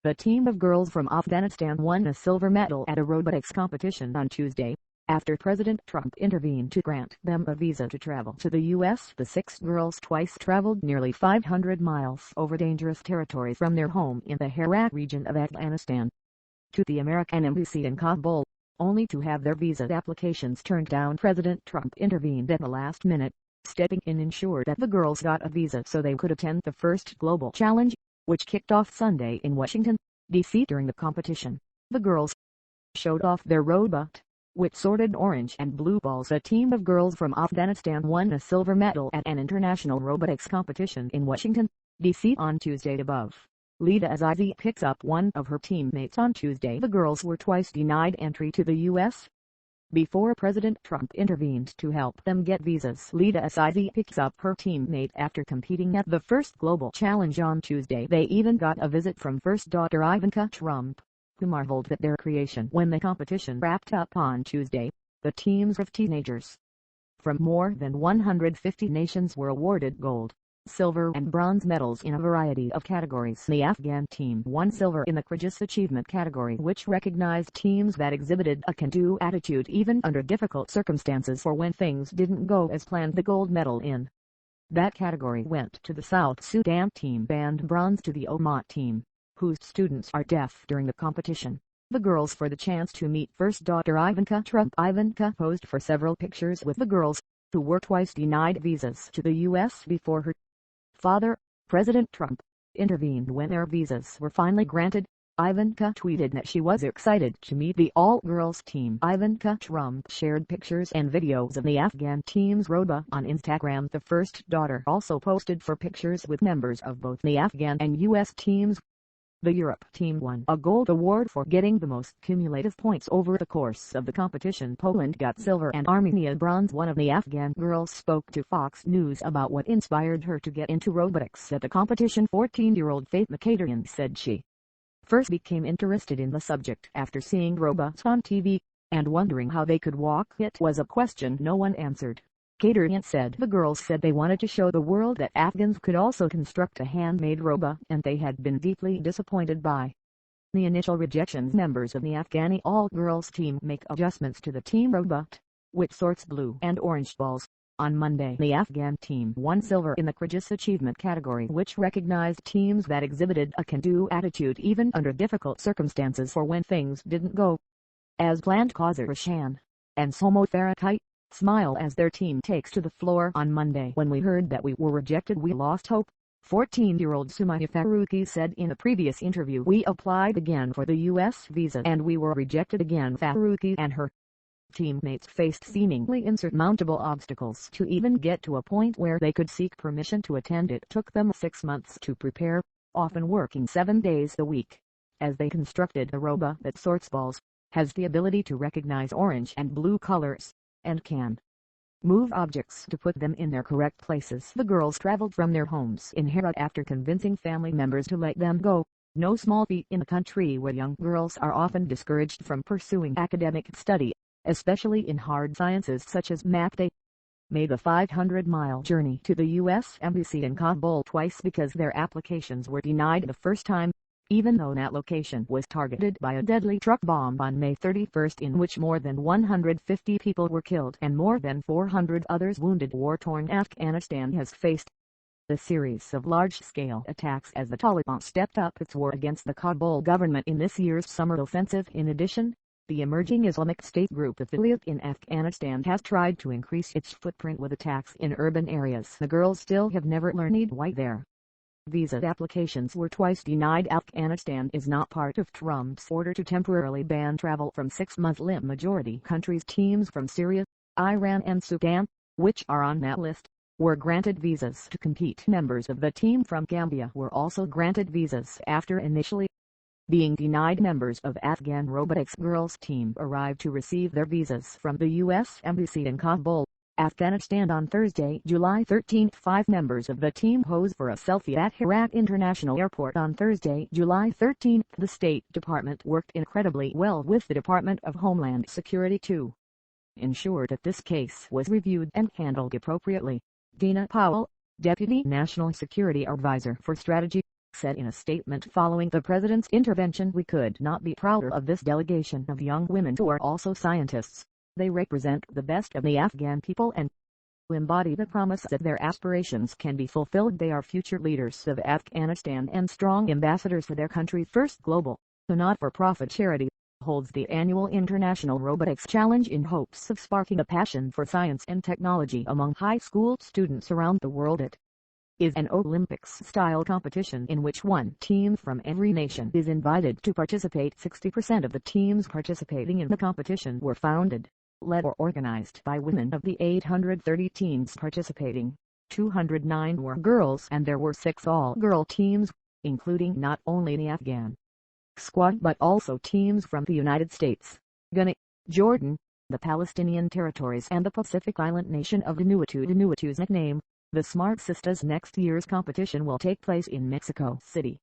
The team of girls from Afghanistan won a silver medal at a robotics competition on Tuesday, after President Trump intervened to grant them a visa to travel to the U.S. The six girls twice traveled nearly 500 miles over dangerous territory from their home in the Herat region of Afghanistan to the American embassy in Kabul, only to have their visa applications turned down. President Trump intervened at the last minute, stepping in ensured that the girls got a visa so they could attend the first global challenge, which kicked off Sunday in Washington, D.C. During the competition, the girls showed off their robot, which sorted orange and blue balls. A team of girls from Afghanistan won a silver medal at an international robotics competition in Washington, D.C. on Tuesday. Above, Lida Azizi picks up one of her teammates on Tuesday. The girls were twice denied entry to the U.S. before President Trump intervened to help them get visas. Lida Azizi picks up her teammate after competing at the first global challenge on Tuesday. They even got a visit from first daughter Ivanka Trump, who marveled at their creation. When the competition wrapped up on Tuesday, the teams of teenagers from more than 150 nations were awarded gold, silver and bronze medals in a variety of categories. The Afghan team won silver in the courageous achievement category, which recognized teams that exhibited a can-do attitude even under difficult circumstances or when things didn't go as planned. The gold medal in that category went to the South Sudan team and bronze to the Oman team, whose students are deaf. During the competition, the girls for the chance to meet first daughter Ivanka Trump. Ivanka posed for several pictures with the girls, who were twice denied visas to the U.S. before her father, President Trump, intervened when their visas were finally granted. Ivanka tweeted that she was excited to meet the all-girls team. Ivanka Trump shared pictures and videos of the Afghan team's robot on Instagram. The first daughter also posted for pictures with members of both the Afghan and U.S. teams. The Europe team won a gold award for getting the most cumulative points over the course of the competition. Poland got silver and Armenia bronze. One of the Afghan girls spoke to Fox News about what inspired her to get into robotics at the competition. 14-year-old Faith Mkhitaryan said she first became interested in the subject after seeing robots on TV, and wondering how they could walk. It was a question no one answered. Mkhitaryan said the girls said they wanted to show the world that Afghans could also construct a handmade robot, and they had been deeply disappointed by the initial rejections. Members of the Afghani all-girls team make adjustments to the team robot, which sorts blue and orange balls. On Monday, the Afghan team won silver in the courageous achievement category, which recognized teams that exhibited a can-do attitude even under difficult circumstances or when things didn't go as planned. Kausar Rashan and Somo Farakite smile as their team takes to the floor on Monday. When we heard that we were rejected, we lost hope, 14-year-old Sumaya Faruqi said in a previous interview. We applied again for the U.S. visa and we were rejected again. Faruqi and her teammates faced seemingly insurmountable obstacles to even get to a point where they could seek permission to attend. It took them 6 months to prepare, often working 7 days a week, as they constructed a robot that sorts balls, has the ability to recognize orange and blue colors, and can move objects to put them in their correct places. The girls traveled from their homes in Herat after convincing family members to let them go. No small feat in a country where young girls are often discouraged from pursuing academic study, especially in hard sciences such as math. They made a 500-mile journey to the U.S. Embassy in Kabul twice because their applications were denied the first time, even though that location was targeted by a deadly truck bomb on May 31, in which more than 150 people were killed and more than 400 others wounded. War-torn Afghanistan has faced a series of large-scale attacks as the Taliban stepped up its war against the Kabul government in this year's summer offensive. In addition, the emerging Islamic State group affiliate in Afghanistan has tried to increase its footprint with attacks in urban areas. The girls still have never learned why their visa applications were twice denied. Afghanistan is not part of Trump's order to temporarily ban travel from 6 Muslim majority countries. Teams from Syria, Iran and Sudan, which are on that list, were granted visas to compete. Members of the team from Gambia were also granted visas after initially being denied. Members of Afghan robotics girls team arrived to receive their visas from the U.S. Embassy in Kabul, Afghanistan on Thursday, July 13. 5 members of the team posed for a selfie at Herat International Airport on Thursday, July 13. The State Department worked incredibly well with the Department of Homeland Security to ensure that this case was reviewed and handled appropriately. Dina Powell, Deputy National Security Advisor for Strategy, said in a statement following the president's intervention. "We could not be prouder of this delegation of young women who are also scientists. They represent the best of the Afghan people and embody the promise that their aspirations can be fulfilled. They are future leaders of Afghanistan and strong ambassadors for their country." First Global, a not-for-profit charity, holds the annual International Robotics Challenge in hopes of sparking a passion for science and technology among high school students around the world. It is an Olympics-style competition in which one team from every nation is invited to participate. 60% of the teams participating in the competition were founded, led or organized by women. Of the 830 teams participating, 209 were girls and there were 6 all-girl teams, including not only the Afghan squad but also teams from the United States, Ghana, Jordan, the Palestinian territories and the Pacific island nation of Vanuatu. Vanuatu's nickname, the Smart Sisters. Next year's competition will take place in Mexico City.